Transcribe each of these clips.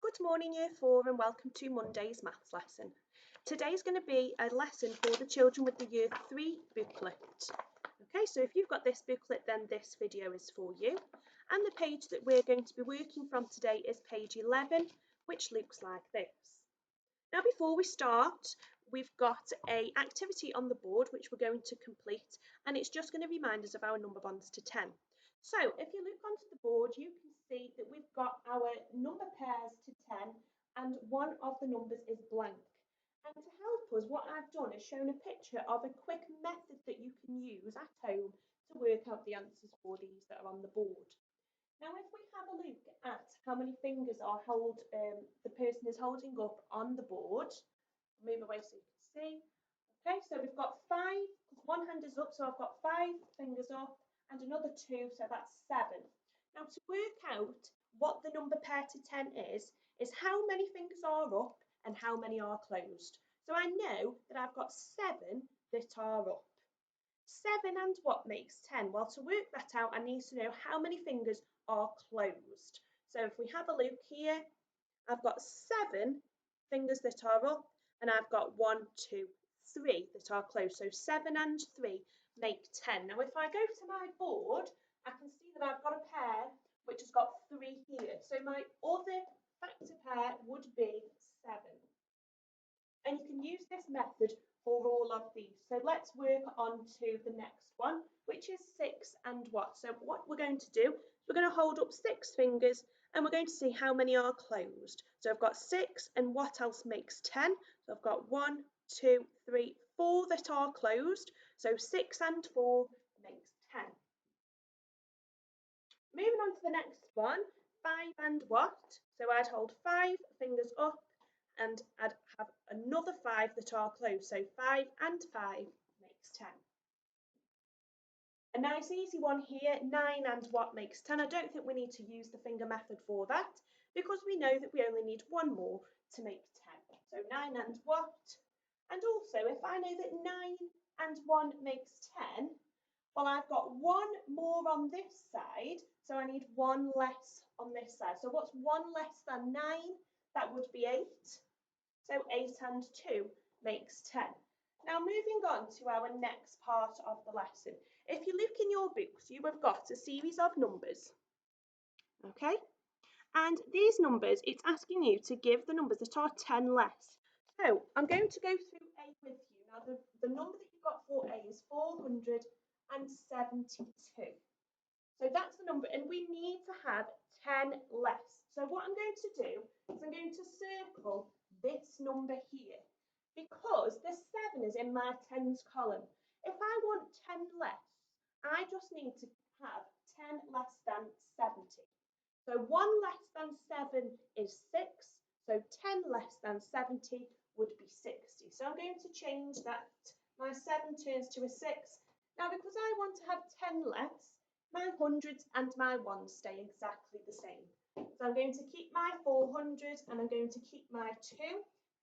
Good morning, Year 4, and welcome to Monday's maths lesson. Today's going to be a lesson for the children with the Year 3 booklet. Okay, so if you've got this booklet, then this video is for you. And the page that we're going to be working from today is page 11, which looks like this. Now, before we start, we've got an activity on the board which we're going to complete, and it's just going to remind us of our number bonds to 10. So if you look onto the board, you can see that we've got our number pairs to 10 and one of the numbers is blank. And to help us, what I've done is shown a picture of a quick method that you can use at home to work out the answers for these that are on the board. Now, if we have a look at how many fingers are the person is holding up on the board, I'll move away so you can see. Okay, so we've got 5, one hand is up, so I've got 5 fingers up, and another 2, so that's 7. Now, to work out what the number pair to 10 is how many fingers are up and how many are closed. So I know that I've got 7 that are up. 7 and what makes 10? Well, to work that out, I need to know how many fingers are closed. So if we have a look here, I've got 7 fingers that are up, and I've got 1, 2, 3 that are closed. So 7 and 3 make 10. Now, if I go to my board, I can see that I've got a pair which has got 3 here. So my other factor pair would be 7. And you can use this method for all of these. So let's work on to the next one, which is 6 and what? So what we're going to do is we're going to hold up 6 fingers and we're going to see how many are closed. So I've got 6 and what else makes 10? So I've got 1, 2, 3, 4 that are closed. So 6 and 4 makes 10. Moving on to the next one, 5 and what? So I'd hold 5 fingers up and I'd have another 5 that are closed. So 5 and 5 makes 10. A nice easy one here, 9 and what makes 10. I don't think we need to use the finger method for that because we know that we only need one more to make 10. So 9 and what? And also, if I know that 9 and 1 makes 10, well, I've got 1 more on this side, so I need 1 less on this side. So what's 1 less than 9? That would be 8. So 8 and 2 makes 10. Now, moving on to our next part of the lesson. If you look in your books, you have got a series of numbers, okay? And these numbers, it's asking you to give the numbers that are 10 less. So I'm going to go through A with you. Now, the number that you've got for A is 472. So that's the number, and we need to have 10 less. So what I'm going to do is I'm going to circle this number here because the 7 is in my tens column. If I want 10 less, I just need to have 10 less than 70. So 1 less than 7 is 6. So 10 less than 70 would be 60. So I'm going to change that. My 7 turns to a 6. Now, because I want to have 10 less, my hundreds and my ones stay exactly the same. So I'm going to keep my 400 and I'm going to keep my 2.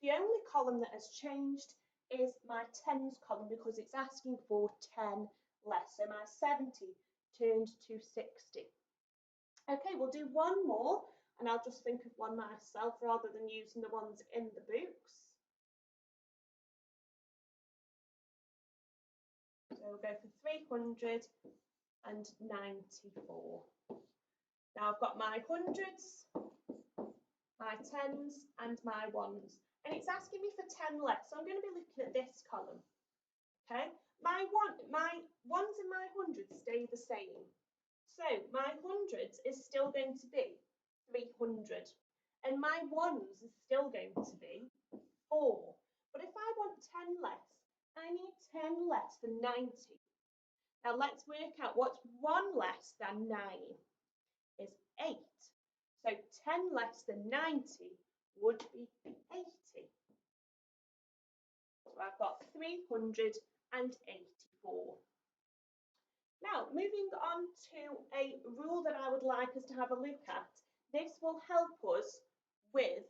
The only column that has changed is my tens column because it's asking for 10 less. So my 70 turned to 60. Okay, we'll do one more and I'll just think of one myself rather than using the ones in the books. So we'll go for 394. Now I've got my hundreds, my tens and my ones. And it's asking me for 10 less. So I'm going to be looking at this column. Okay, my ones and my hundreds stay the same. So my hundreds is still going to be 300. And my ones is still going to be 4. But if I want 10 less, I need 10 less than 90. Now let's work out what's 1 less than 9 is 8. So 10 less than 90 would be 80. So I've got 384. Now, moving on to a rule that I would like us to have a look at. This will help us with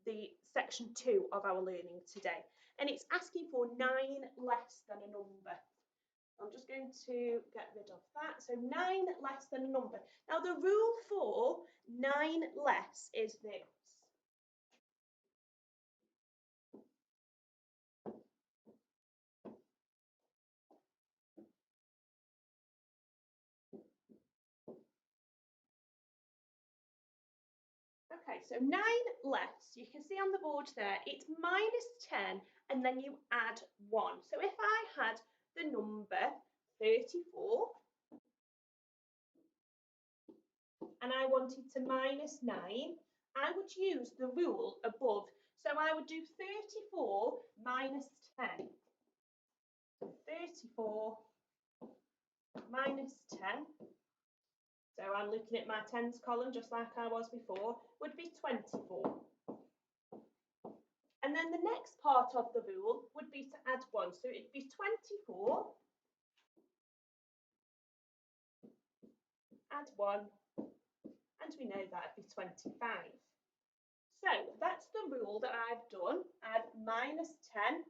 the section 2 of our learning today. And it's asking for 9 less than a number. I'm just going to get rid of that. So 9 less than a number. Now the rule for 9 less is this. Okay, so 9 less, you can see on the board there, it's minus 10 and then you add 1. So if I had the number 34 and I wanted to minus 9, I would use the rule above. So I would do 34 minus 10. 34 minus 10. So I'm looking at my tens column just like I was before, would be 24. And then the next part of the rule would be to add 1. So it'd be 24, add 1, and we know that'd be 25. So that's the rule that I've done. Add minus 10,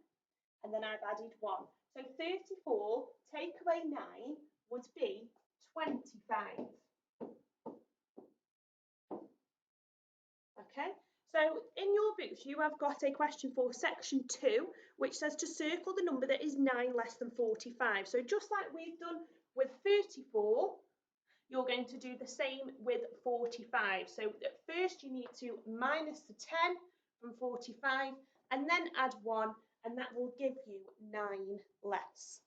and then I've added 1. So 34 take away 9 would be 25. Okay, so in your books you have got a question for section 2 which says to circle the number that is 9 less than 45. So just like we've done with 34, you're going to do the same with 45. So at first you need to minus the 10 from 45 and then add 1, and that will give you 9 less.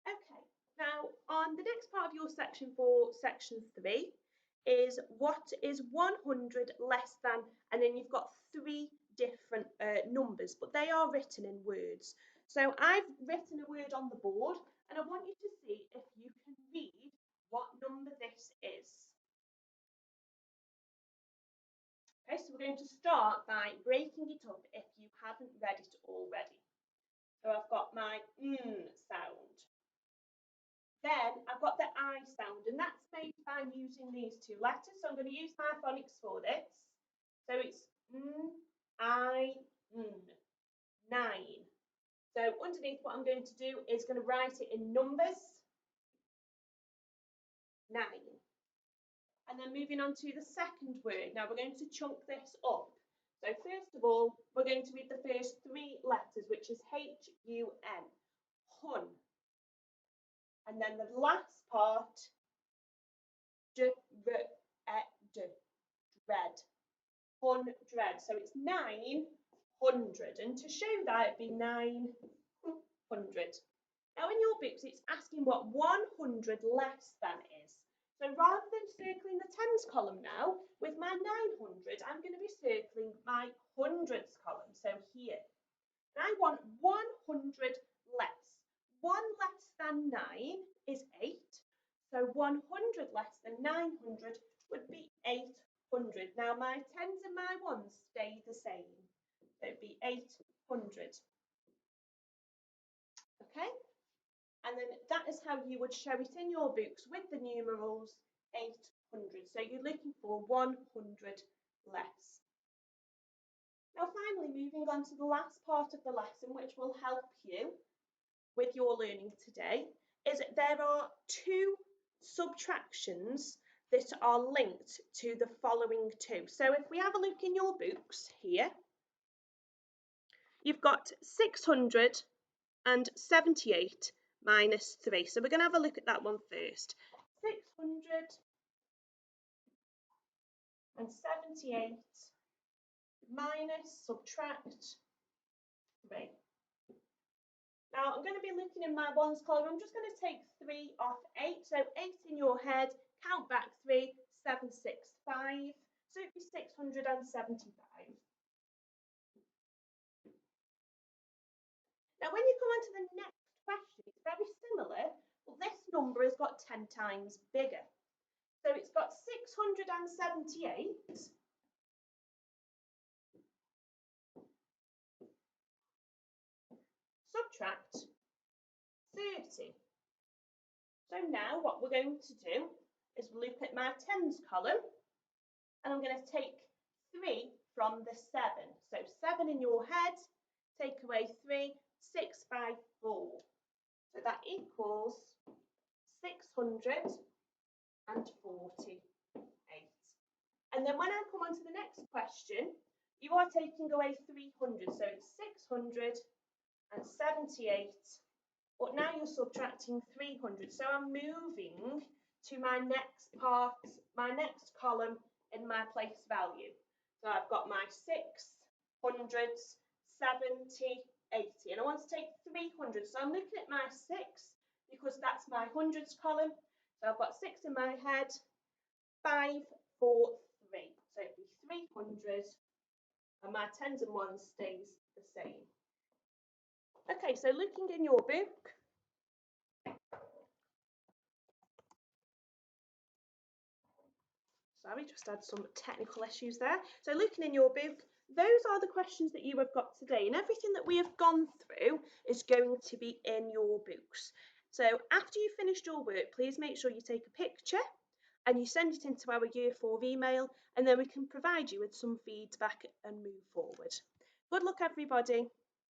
Okay, now on the next part of your section for section 3 is what is 100 less than, and then you've got 3 different numbers, but they are written in words. So I've written a word on the board and I want you to see if you can read what number this is. Okay, so we're going to start by breaking it up if you haven't read it already. So I've got my sound. Then I've got the I sound, and that's made by using these 2 letters. So I'm going to use my phonics for this. So it's I, 9. So underneath, what I'm going to do is going to write it in numbers, 9. And then moving on to the second word. Now we're going to chunk this up. So first of all, we're going to read the first 3 letters, which is H-U-N, hun. And then the last part, D-R-E-D, dread, hundred. So it's 900, and to show that it'd be 900. Now in your books it's asking what 100 less than is. So rather than circling the tens column now, with my 900, I'm going to be circling my hundreds column, so here. And I want 100 less. 1 less than 9 is 8, so 100 less than 900 would be 800. Now my tens and my ones stay the same, so it'd be 800. Okay? And then that is how you would show it in your books with the numerals 800. So you're looking for 100 less. Now finally, moving on to the last part of the lesson, which will help you with your learning today, is there are 2 subtractions that are linked to the following 2. So if we have a look in your books here, you've got 678 minus 3. So we're going to have a look at that one first. 678 minus subtract 3. Now I'm going to be looking in my ones column. I'm just going to take 3 off 8. So 8 in your head, count back 3, 7, 6, 5. So it'd be 675. Now when you come on to the next question, it's very similar, but this number has got 10 times bigger. So it's got 678 subtract 30. So now what we're going to do is look at my tens column, and I'm going to take 3 from the 7. So 7 in your head, take away 3, 654. So that equals 648. And then when I come on to the next question, you are taking away 300. So it's 678. But now you're subtracting 300. So I'm moving to my next part, my next column in my place value. So I've got my 600s, 70, 80. And I want to take 300. So I'm looking at my 6 because that's my hundreds column. So I've got 6 in my head, 5, 4, 3. So it'd be 300 and my tens and ones stays the same. Okay, so looking in your book, sorry, just had some technical issues there. So looking in your book, those are the questions that you have got today, and everything that we have gone through is going to be in your books. So after you've finished your work, please make sure you take a picture and you send it into our Year 4 email, and then we can provide you with some feedback and move forward. Good luck, everybody.